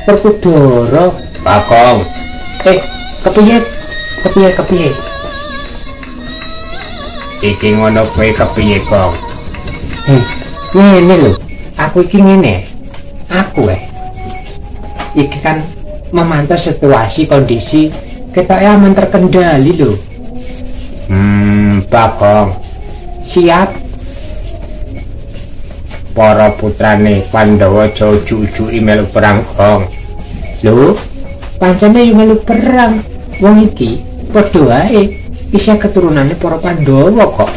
Perkudara Bagong. kepiye Iki ngono kowe kepiye, Gong? ngene lho aku iki ngene aku iki kan memantau situasi kondisi ketoke aman terkendali lho. Bagong. Siap. Para putrane Pandhawa aja ujug-ujugi melu perang, Gong. Lho, pancene yo melu perang. Wong iki padha wae isih keturunane para Pandhawa kok.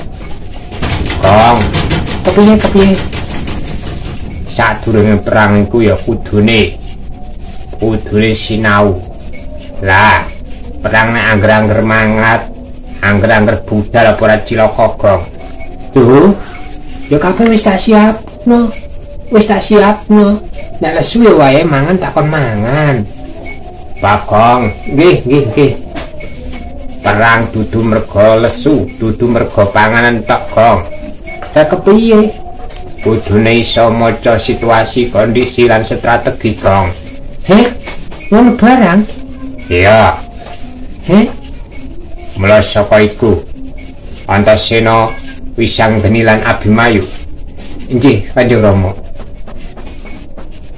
Gong, Kepiye? sadurunge perang iku ya kudune sinau. Lah, perang nek angger-angger mangat, angger-angger budal apa ora cilaka, Gong. Tuh, ya kabeh wis tak siapno. Nek lesu ya wae mangan tak kon mangan. Bagong, nggih. Perang dudu merga lesu, dudu merga panganan tok, Gong. Lah kepiye? Kudune iso maca situasi, kondisi lan strategi, Gong. Ngono barang? Iya. Mula saka iku Antasena, Wisanggeni lan Abimayu. Nggih, Kanjeng Rama.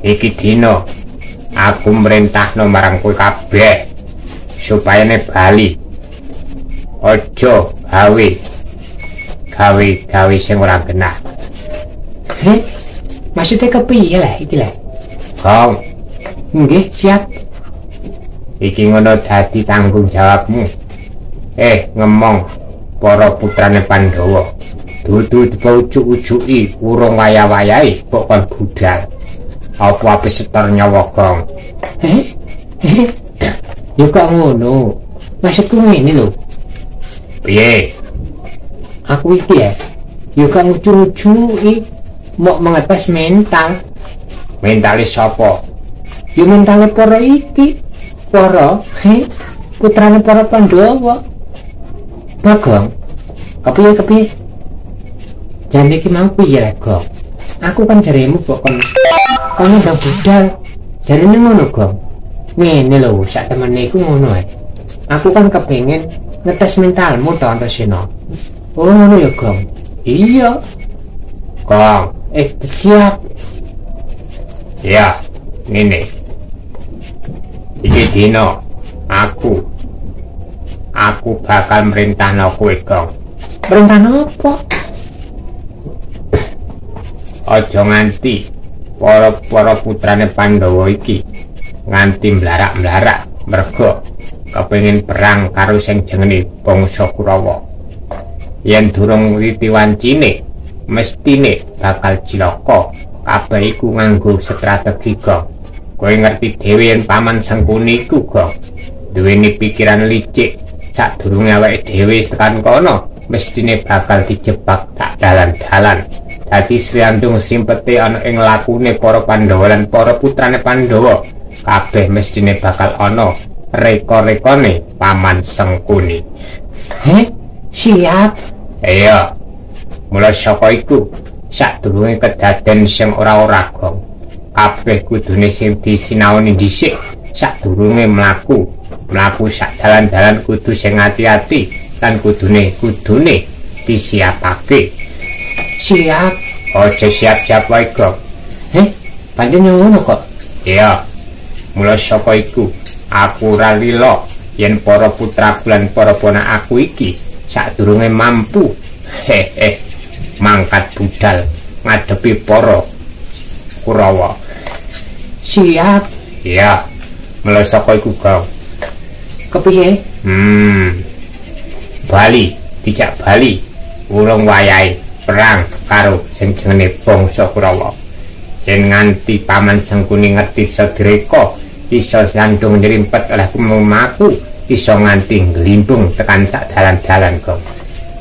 Iki dina aku merintahno marang kowe kabeh supaya ne bali. Aja gawe sing ora genah. Maksudnya kepiye lah iki lah? Gong, Nggih, siap. iki ngono dadi tanggung jawabmu. Ngemong para putrane Pandhawa. Dudu dipujuk-ujuki urung wayah-wayahe kok kon budal. Apa ape setor nyawa, Gong? Ya kok ngono. Maksudku ngene lho. Piye? Aku iki ya kok ngucu-ucuki mok mengetes mental. Mentale sapa? Ya mentale para iki. Para putrane para Pandhawa. Bagong. Kepiye? Jane iki mau piye lah, Gong? Aku kan jaremu kok kon ndang budal. Jarene ngono, Gong. Ngene lho, sak temene iku ngono ae. Aku kan kepengin ngetes mentalmu to Antasena. Oh ngono ya, Gong. Iya. Gong, Siap. ya, ngene. Iki dina aku bakal merintahno kowe, Gong. Perintah apa? Aja nganti para putrane Pandhawa iki nganti mlarak-mlarak merga kepengin perang karo sing jenenge bangsa Kurawa. Yen durung witi wancine mestine bakal cilaka. Kabeh iku nganggo strategi, Gong. Kowe ngerti dhewe yen Paman Sengkuni iku, Gong, duweni pikiran licik. Sadurunge awake dhewe tekan kono mestine bakal dijebak tak dalan-dalan. Dadi sriandung srimpete ana ing lakune para Pandhawa lan para putrane Pandhawa. Kabeh mestine bakal ana reka-rekane Paman Sengkuni. Siap. Iya. Mula saka iku sadurunge kedaden sing ora-ora, Gong, kabeh kudune sing disinaoni dhisik sadurunge mlaku sak dalan-dalan kudu sing ati-ati lan kudune disiapake. Siap. Aja siap-siap wae, Gong. Pancen ngono kok. Iya. Mula saka iku aku ora lila yen para putraku lan para ponakku iki sadurunge mampu mangkat budal ngadepi para Kurawa. Siap. Iya. Mula saka iku, Gong. Kepiye? Bali, dijak Bali urung wayahe perang karo sing jenenge bangsa Kurawa. Yen nganti Paman Sengkuni ngerti sadireka iso sandung nyrimpet oleh kumaku, iso nganti nglimbung tekan sak dalan-dalan, Gong.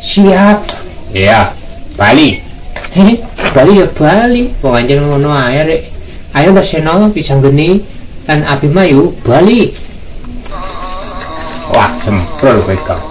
Siap. Iya, Bali. Bali ya Bali. Wong anjen ngono ae rek. Ayo Antasena, Wisanggeni lan Abimayu Bali. Wah, semprol kowe, Gong.